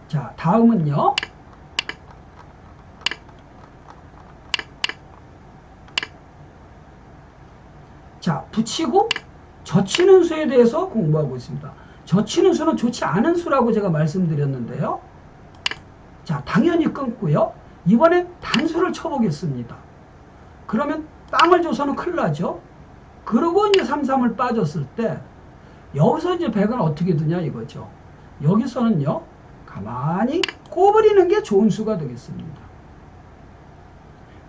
S1: 자, 다음은요. 자, 붙이고 젖히는 수에 대해서 공부하고 있습니다. 젖히는 수는 좋지 않은 수라고 제가 말씀드렸는데요. 자, 당연히 끊고요. 이번엔 단수를 쳐보겠습니다. 그러면 빵을 줘서는 큰일 나죠. 그러고 이제 3,3을 빠졌을 때 여기서 이제 백은 어떻게 두냐 이거죠. 여기서는요, 가만히 꼬부리는 게 좋은 수가 되겠습니다.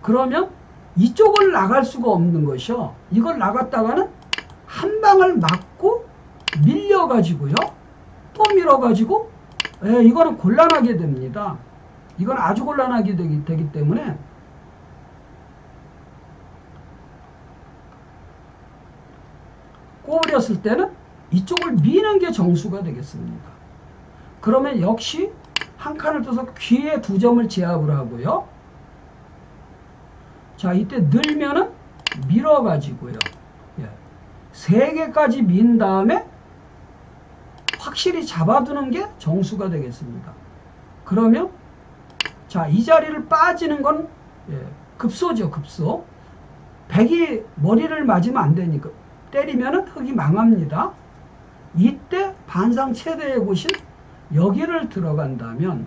S1: 그러면 이쪽을 나갈 수가 없는 것이요. 이걸 나갔다가는 한 방을 맞고 밀려가지고요. 또 밀어가지고, 이거는 곤란하게 됩니다. 이건 아주 곤란하게 되기 때문에 꼬부렸을 때는 이쪽을 미는 게 정수가 되겠습니다. 그러면 역시 한 칸을 떠서 귀에 2점을 제압을 하고요. 자, 이때 늘면은 밀어가지고요. 3개까지 민 다음에 확실히 잡아두는 게 정수가 되겠습니다. 그러면 자, 이 자리를 빠지는 건 급소죠, 급소. 백이 머리를 맞으면 안 되니까 때리면은 흙이 망합니다. 이때 반상 최대의 곳인 여기를 들어간다면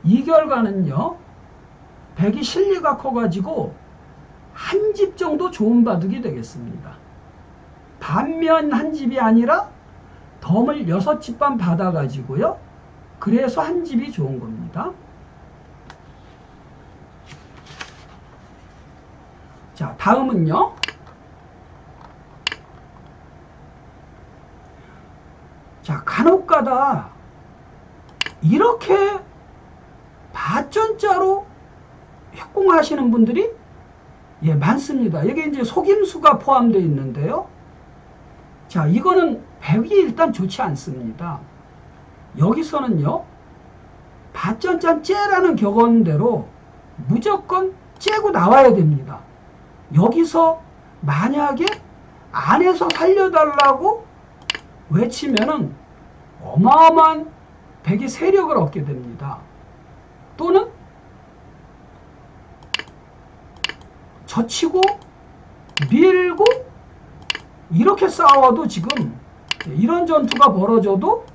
S1: 이 결과는요, 백이 실리가 커가지고 한 집 정도 좋은 바둑이 되겠습니다. 반면 한 집이 아니라 덤을 6집 반 받아가지고요. 그래서 한 집이 좋은 겁니다. 자, 다음은요. 자, 간혹가다 이렇게 밭전자로 협공하시는 분들이 많습니다. 여기 이제 속임수가 포함되어 있는데요. 자, 이거는 백이 일단 좋지 않습니다. 여기서는요, 밭전자 째라는 격언대로 무조건 째고 나와야 됩니다. 여기서 만약에 안에서 살려달라고 외치면은 어마어마한 백이 세력을 얻게 됩니다. 또는 젖히고 밀고 이렇게 싸워도 지금 이런 전투가 벌어져도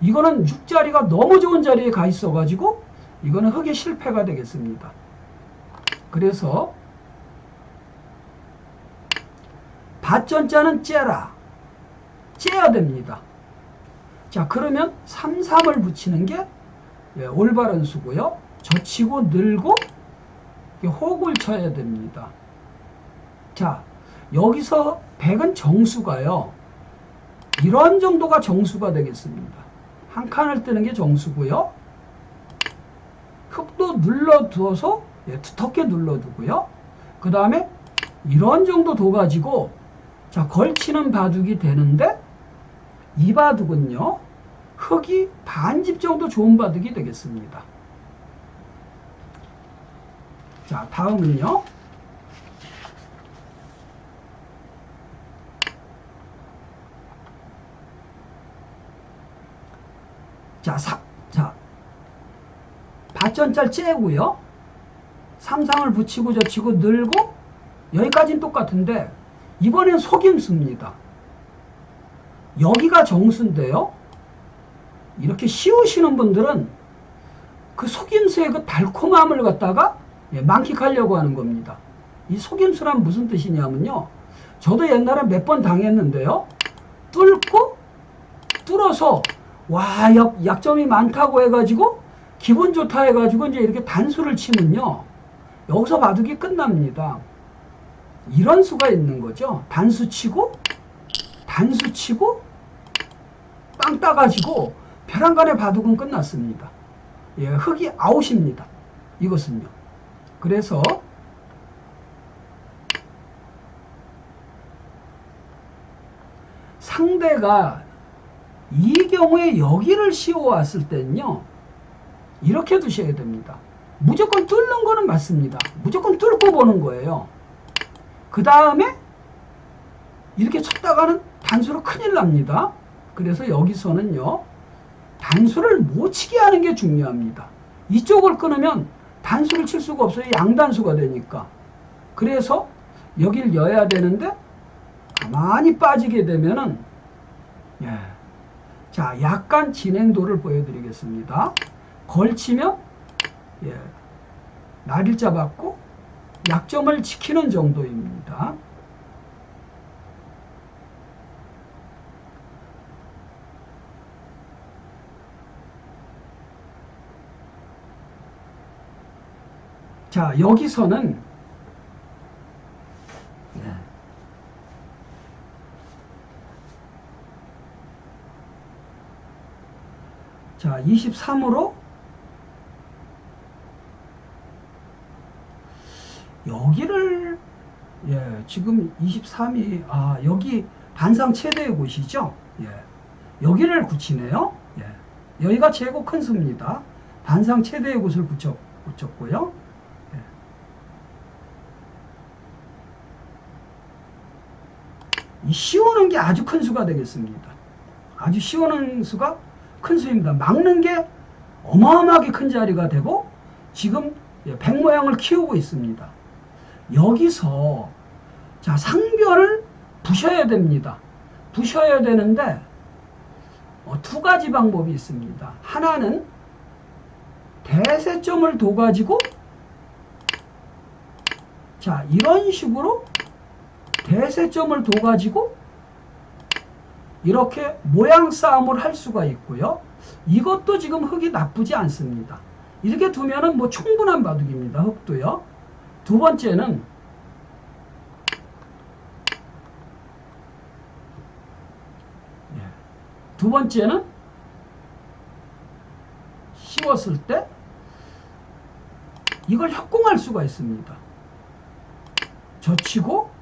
S1: 이거는 6자리가 너무 좋은 자리에 가 있어 가지고 이거는 흙의 실패가 되겠습니다. 그래서 밭전자는 째야 됩니다. 자, 그러면 3, 3을 붙이는 게 올바른 수고요. 젖히고 늘고 호흡을 쳐야 됩니다. 자, 여기서 백은 정수가요. 이런 정도가 정수가 되겠습니다. 한 칸을 뜨는 게 정수고요. 흙도 눌러두어서 두텁게 눌러두고요. 그 다음에 이런 정도 둬가지고 자, 걸치는 바둑이 되는데 이 바둑은요, 흙이 반집 정도 좋은 바둑이 되겠습니다. 자, 다음은요. 자, 밭전자를 째고요. 삼상을 붙이고 젖히고 늘고 여기까지는 똑같은데 이번엔 속임수입니다. 여기가 정수인데요. 이렇게 씌우시는 분들은 그 속임수의 그 달콤함을 갖다가 만끽하려고 하는 겁니다. 이 속임수란 무슨 뜻이냐면요. 저도 옛날에 몇 번 당했는데요. 뚫어서 와, 약점이 많다고 해가지고 기분 좋다 해가지고 이제 이렇게 단수를 치면요. 여기서 바둑이 끝납니다. 이런 수가 있는 거죠. 단수 치고 빵 따가지고 벼랑간의 바둑은 끝났습니다. 흙이 아웃입니다. 이것은요. 그래서 상대가 이 경우에 여기를 씌워왔을 때는요. 이렇게 두셔야 됩니다. 무조건 뚫는 거는 맞습니다. 무조건 뚫고 보는 거예요. 그 다음에 이렇게 쳤다가는 단수로 큰일 납니다. 그래서 여기서는요. 단수를 못 치게 하는 게 중요합니다. 이쪽을 끊으면 단수를 칠 수가 없어요. 양단수가 되니까. 그래서 여길 여야 되는데 가만히 빠지게 되면은 자, 약간 진행도를 보여드리겠습니다. 걸치면 날일자 받고 약점을 지키는 정도입니다. 자, 여기서는 자, 23으로 여기를 지금 23이 여기 반상 최대의 곳이죠. 여기를 붙이네요. 여기가 최고 큰 수입니다. 반상 최대의 곳을 붙였고요. 이 씌우는 게 아주 큰 수가 되겠습니다. 아주 씌우는 수가 큰 수입니다. 막는 게 어마어마하게 큰 자리가 되고 지금 백 모양을 키우고 있습니다. 여기서 자, 상변을 부셔야 됩니다. 부셔야 되는데 두 가지 방법이 있습니다. 하나는 대세점을 둬가지고 자, 이런 식으로 대세점을 둬가지고 이렇게 모양 싸움을 할 수가 있고요. 이것도 지금 흙이 나쁘지 않습니다. 이렇게 두면은 뭐 충분한 바둑입니다. 흙도요. 두 번째는 씌웠을 때 이걸 협공할 수가 있습니다. 젖히고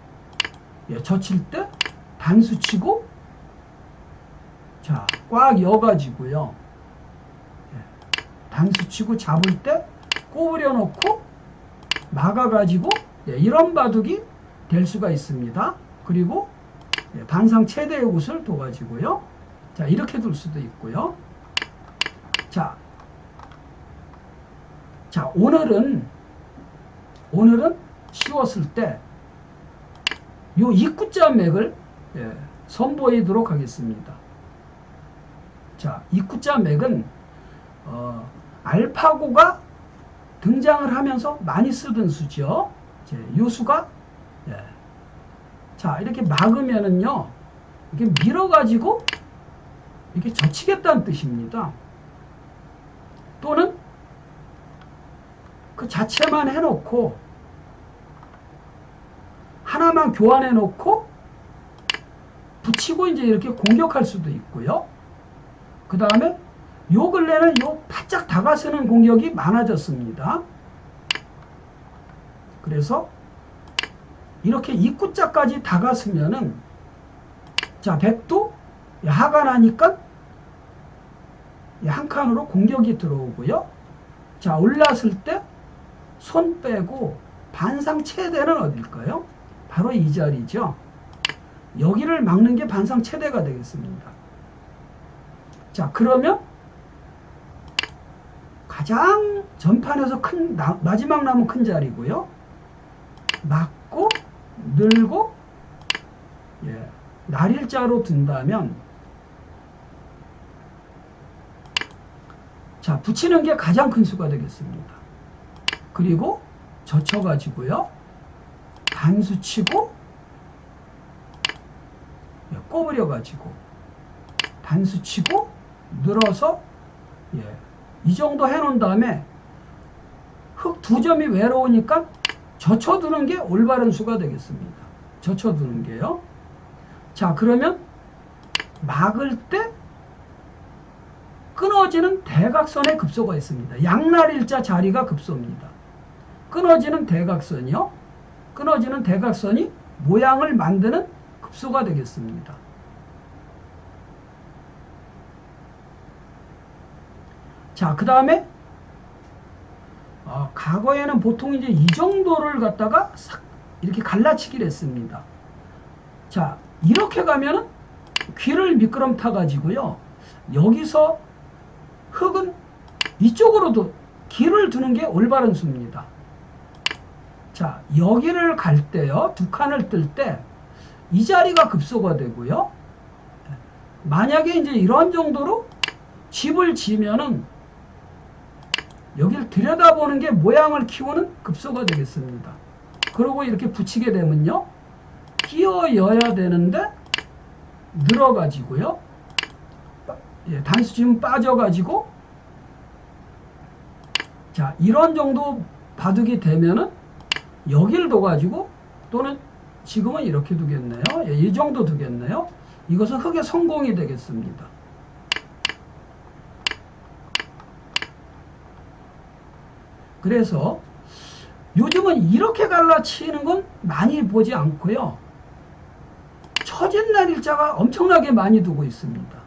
S1: 젖힐 때 단수 치고 자, 꽉 여가지고요. 단수 치고 잡을 때 꼬부려 놓고 막아가지고 이런 바둑이 될 수가 있습니다. 그리고 반상 최대의 곳을 둬가지고요. 자, 이렇게 둘 수도 있고요. 자, 오늘은 씌웠을 때 요 입구자 맥을 선보이도록 하겠습니다. 자, 입구자 맥은 알파고가 등장을 하면서 많이 쓰던 수죠. 요 수가 자, 이렇게 막으면은요, 이렇게 밀어가지고 이렇게 젖히겠다는 뜻입니다. 또는 그 자체만 해놓고 하나만 교환해 놓고 붙이고 이제 이렇게 공격할 수도 있고요. 그 다음에 요 근래는 요 바짝 다가서는 공격이 많아졌습니다. 그래서 이렇게 입구자까지 다가서면은 자, 백도 하가 나니까 한 칸으로 공격이 들어오고요. 자, 올랐을 때 손 빼고 반상 최대는 어딜까요? 바로 이 자리죠. 여기를 막는 게 반상 최대가 되겠습니다. 자, 그러면 가장 전판에서 마지막 남은 큰 자리고요. 막고 늘고 날일자로 둔다면 자, 붙이는 게 가장 큰 수가 되겠습니다. 그리고 젖혀가지고요. 단수 치고 꼬부려가지고 단수 치고 늘어서 이 정도 해놓은 다음에 흙 두 점이 외로우니까 젖혀두는 게 올바른 수가 되겠습니다. 젖혀두는 게요. 자, 그러면 막을 때 끊어지는 대각선의 급소가 있습니다. 양날일자 자리가 급소입니다. 끊어지는 대각선이요. 끊어지는 대각선이 모양을 만드는 급소가 되겠습니다. 자, 그 다음에 과거에는 보통 이제 이 정도를 갖다가 싹 이렇게 갈라치기를 했습니다. 자, 이렇게 가면은 귀를 미끄럼 타가지고요. 여기서 흙은 이쪽으로도 길을 두는 게 올바른 수입니다. 자, 여기를 갈 때요. 두 칸을 뜰 때 이 자리가 급소가 되고요. 만약에 이제 이런 정도로 집을 지면은 여기를 들여다보는 게 모양을 키우는 급소가 되겠습니다. 그리고 이렇게 붙이게 되면요. 끼어여야 되는데 늘어가지고요. 단수 지금 빠져가지고 자, 이런 정도 바둑이 되면은 여기를 둬가지고 또는 지금은 이렇게 두겠네요. 예, 이 정도 두겠네요. 이것은 흑의 성공이 되겠습니다. 그래서 요즘은 이렇게 갈라치는 건 많이 보지 않고요. 처진날 일자가 엄청나게 많이 두고 있습니다.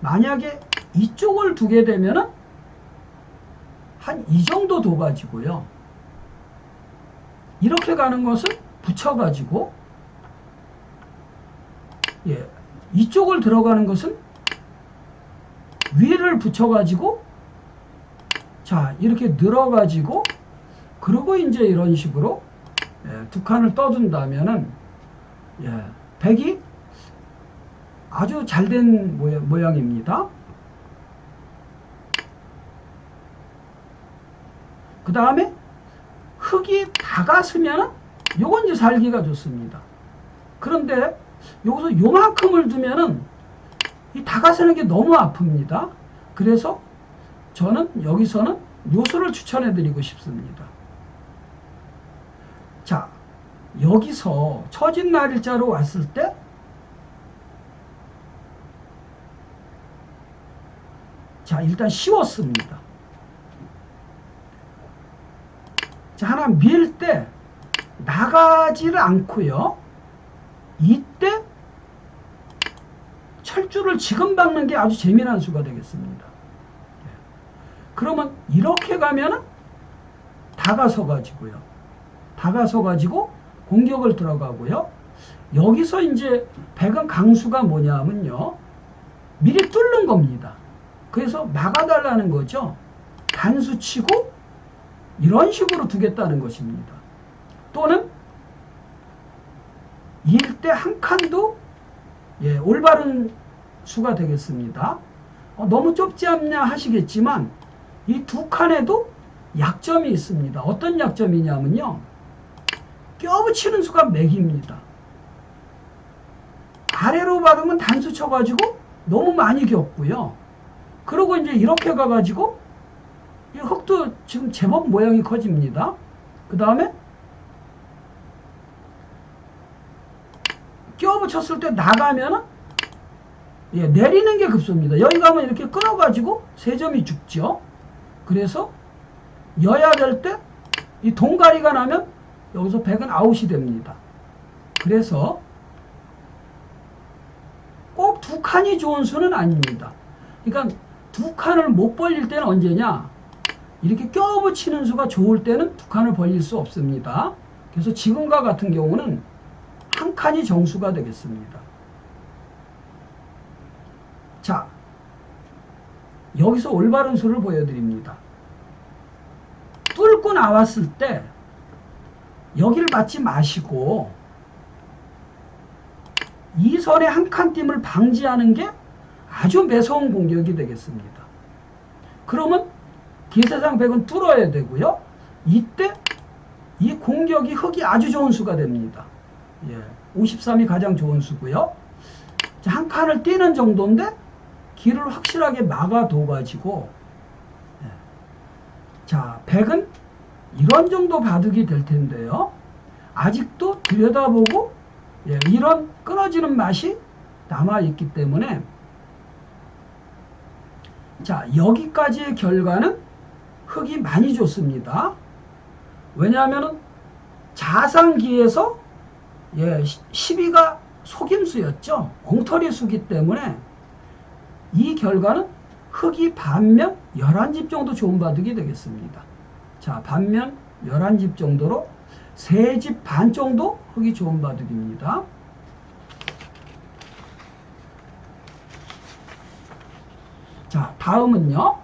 S1: 만약에 이쪽을 두게 되면은 한 이 정도 둬가지고요. 이렇게 가는 것을 붙여가지고, 예, 이쪽을 들어가는 것은 위를 붙여가지고, 자, 이렇게 늘어가지고, 그리고 이제 이런 식으로, 예, 두 칸을 떠준다면은, 예, 백이 아주 잘된 모양입니다. 그 다음에 흑이 다갔으면 요건 이제 살기가 좋습니다. 그런데 여기서 요만큼을 두면은 이 다가서는 게 너무 아픕니다. 그래서 저는 여기서는 요수를 추천해 드리고 싶습니다. 자, 여기서 처진날일자로 왔을 때 자, 일단 씌웠습니다. 자, 하나 밀 때 나가지를 않고요. 이때 철줄을 지금 박는 게 아주 재미난 수가 되겠습니다. 그러면 이렇게 가면은 다가서 가지고요. 다가서 가지고 공격을 들어가고요. 여기서 이제 백은 강수가 뭐냐면요. 미리 뚫는 겁니다. 그래서 막아달라는 거죠. 단수 치고 이런 식으로 두겠다는 것입니다. 또는 일대 한 칸도 예, 올바른 수가 되겠습니다. 너무 좁지 않냐 하시겠지만 이 두 칸에도 약점이 있습니다. 어떤 약점이냐면요. 껴붙이는 수가 맥입니다. 아래로 받으면 단수 쳐가지고 너무 많이 겹고요. 그리고 이제 이렇게 가가지고 이 흙도 지금 제법 모양이 커집니다. 그 다음에 끼워붙였을 때 나가면은 예, 내리는 게 급소입니다. 여기 가면 이렇게 끊어가지고 세 점이 죽죠. 그래서 여야 될 때 이 동가리가 나면 여기서 백은 아웃이 됩니다. 그래서 꼭 두 칸이 좋은 수는 아닙니다. 그러니까 두 칸을 못 벌릴 때는 언제냐? 이렇게 껴붙이는 수가 좋을 때는 두 칸을 벌릴 수 없습니다. 그래서 지금과 같은 경우는 한 칸이 정수가 되겠습니다. 자, 여기서 올바른 수를 보여드립니다. 뚫고 나왔을 때 여기를 받지 마시고 이 선의 한 칸 띄임을 방지하는 게 아주 매서운 공격이 되겠습니다. 그러면 기세상 백은 뚫어야 되고요. 이때 이 공격이 흙이 아주 좋은 수가 됩니다. 예, 53이 가장 좋은 수고요. 자, 한 칸을 띄는 정도인데 길을 확실하게 막아둬가지고 예. 자, 백은 이런 정도 바둑이 될 텐데요. 아직도 들여다보고 예, 이런 끊어지는 맛이 남아있기 때문에 자, 여기까지의 결과는 흙이 많이 좋습니다. 왜냐하면 자상기에서 예, 12가 속임수였죠. 엉터리 수기 때문에 이 결과는 흙이 반면 11집 정도 좋은 바둑이 되겠습니다. 자, 반면 11집 정도로 3집 반 정도 흙이 좋은 바둑입니다. 자, 다음은요.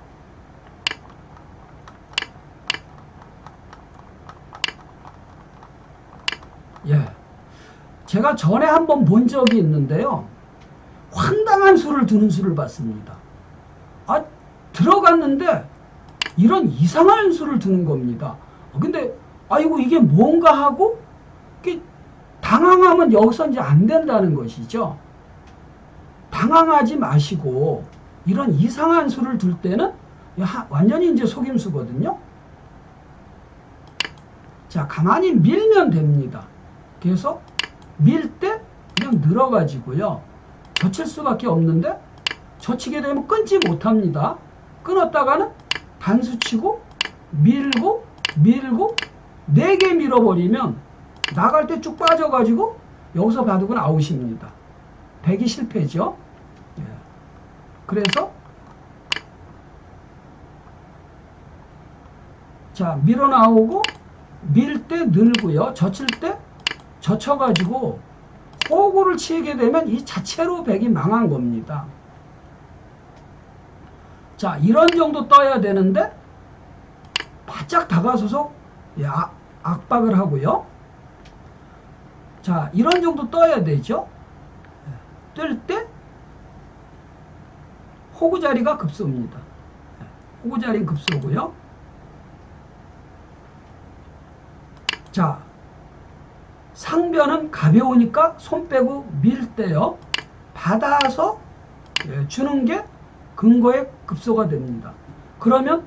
S1: 예. 제가 전에 한번 본 적이 있는데요. 황당한 수를 두는 수를 봤습니다. 아, 들어갔는데 이런 이상한 수를 두는 겁니다. 근데 아이고 이게 뭔가 하고 당황하면 여기서 이제 안 된다는 것이죠. 당황하지 마시고 이런 이상한 수를 둘 때는 완전히 이제 속임수거든요. 자, 가만히 밀면 됩니다. 그래서 밀 때 그냥 늘어가지고요. 젖힐 수밖에 없는데 젖히게 되면 끊지 못합니다. 끊었다가는 단수 치고 밀고 4개 밀어버리면 나갈 때 쭉 빠져가지고 여기서 바둑은 아웃입니다. 백이 실패죠. 예. 그래서 자, 밀어 나오고 밀 때 늘고요. 젖힐 때 젖혀가지고 호구를 치게 되면 이 자체로 백이 망한 겁니다. 자, 이런 정도 떠야 되는데 바짝 다가서서 압박을 하고요. 자, 이런 정도 떠야 되죠. 뜰 때 호구 자리가 급소입니다. 호구 자리는 급소고요. 자, 상변은 가벼우니까 손 빼고 밀 때요. 받아서 주는 게 근거의 급소가 됩니다. 그러면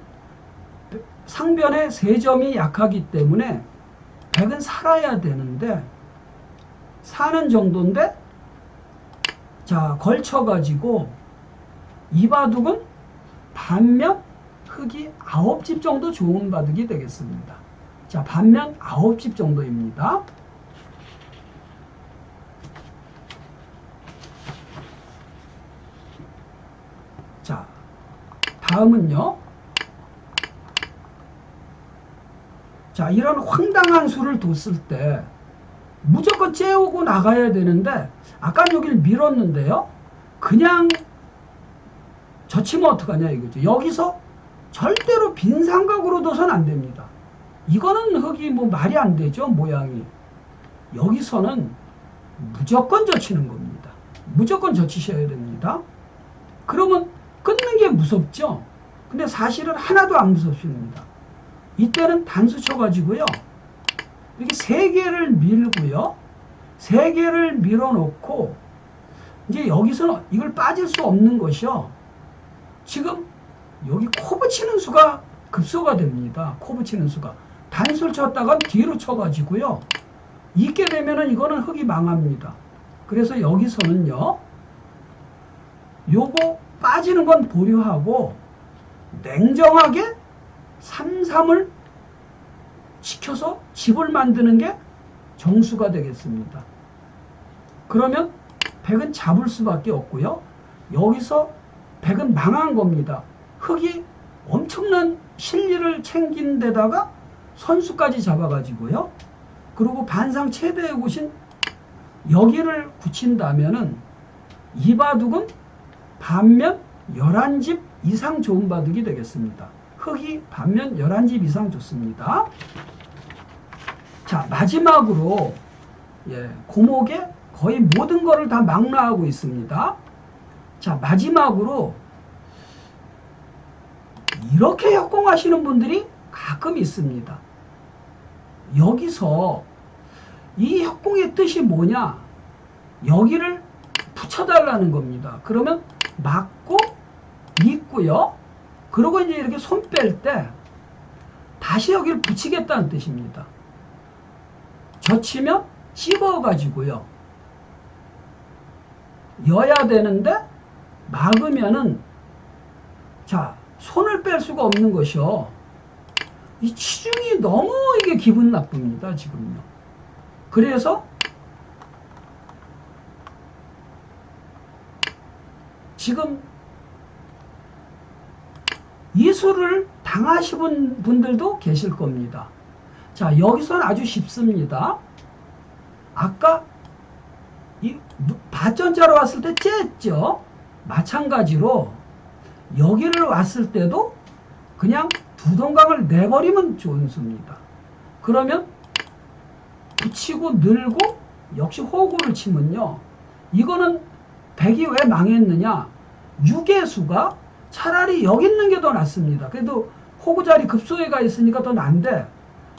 S1: 상변의 3점이 약하기 때문에 백은 살아야 되는데 사는 정도인데 자, 걸쳐가지고 이 바둑은 반면 흙이 9집 정도 좋은 바둑이 되겠습니다. 자, 반면 9집 정도입니다. 자, 다음은요. 자, 이런 황당한 수를 뒀을 때 무조건 째우고 나가야 되는데 아까 여기를 밀었는데요. 그냥 젖히면 어떡하냐 이거죠. 여기서 절대로 빈 삼각으로 둬선 안 됩니다. 이거는 흙이 뭐 말이 안 되죠. 모양이. 여기서는 무조건 젖히는 겁니다. 무조건 젖히셔야 됩니다. 그러면 끊는 게 무섭죠. 근데 사실은 하나도 안 무섭습니다. 이때는 단수 쳐가지고요. 이렇게 3개를 밀고요. 3개를 밀어놓고 이제 여기서는 이걸 빠질 수 없는 것이요. 지금 여기 코 붙이는 수가 급소가 됩니다. 코 붙이는 수가. 단수를 쳤다가 뒤로 쳐가지고요. 있게 되면은 이거는 흙이 망합니다. 그래서 여기서는요. 요거 빠지는 건 보류하고 냉정하게 3-3을 시켜서 집을 만드는 게 정수가 되겠습니다. 그러면 백은 잡을 수밖에 없고요. 여기서 백은 망한 겁니다. 흙이 엄청난 실리를 챙긴 데다가 선수까지 잡아가지고요. 그리고 반상 최대의 곳인 여기를 굳힌다면은 이 바둑은 반면 11집 이상 좋은 바둑이 되겠습니다. 흙이 반면 11집 이상 좋습니다. 자, 마지막으로 고목의 거의 모든 거를 다 망라하고 있습니다. 자, 마지막으로 이렇게 협공하시는 분들이 가끔 있습니다. 여기서 이 협공의 뜻이 뭐냐? 여기를 붙여달라는 겁니다. 그러면 맞고 있고요. 그리고 이제 이렇게 손 뺄 때 다시 여기를 붙이겠다는 뜻입니다. 젖히면 씹어가지고요. 여야 되는데 막으면은 자, 손을 뺄 수가 없는 것이요. 이 치중이 너무 이게 기분 나쁩니다. 지금요. 그래서 지금 이수를 당하신 분들도 계실 겁니다. 자, 여기서는 아주 쉽습니다. 아까 이 밭전자로 왔을 때 쬐죠. 마찬가지로 여기를 왔을 때도 그냥 두 동강을 내버리면 좋은 수입니다. 그러면 붙이고 늘고 역시 호구를 치면요. 이거는 백이 왜 망했느냐? 6의 수가 차라리 여기 있는 게 더 낫습니다. 그래도 호구 자리 급소에 가 있으니까 더 난데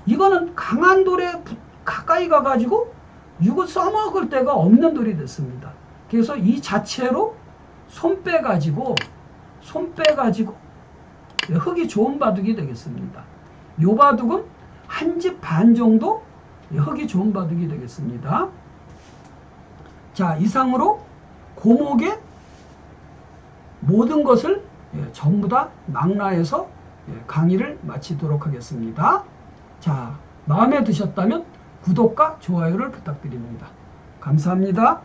S1: 이거는 강한 돌에 가까이 가가지고 6을 써먹을 데가 없는 돌이 됐습니다. 그래서 이 자체로 손 빼가지고 흙이 좋은 바둑이 되겠습니다. 요 바둑은 한 집 반 정도 흙이 좋은 바둑이 되겠습니다. 자, 이상으로 고목의 모든 것을 전부 다 망라해서 강의를 마치도록 하겠습니다. 자, 마음에 드셨다면 구독과 좋아요를 부탁드립니다. 감사합니다.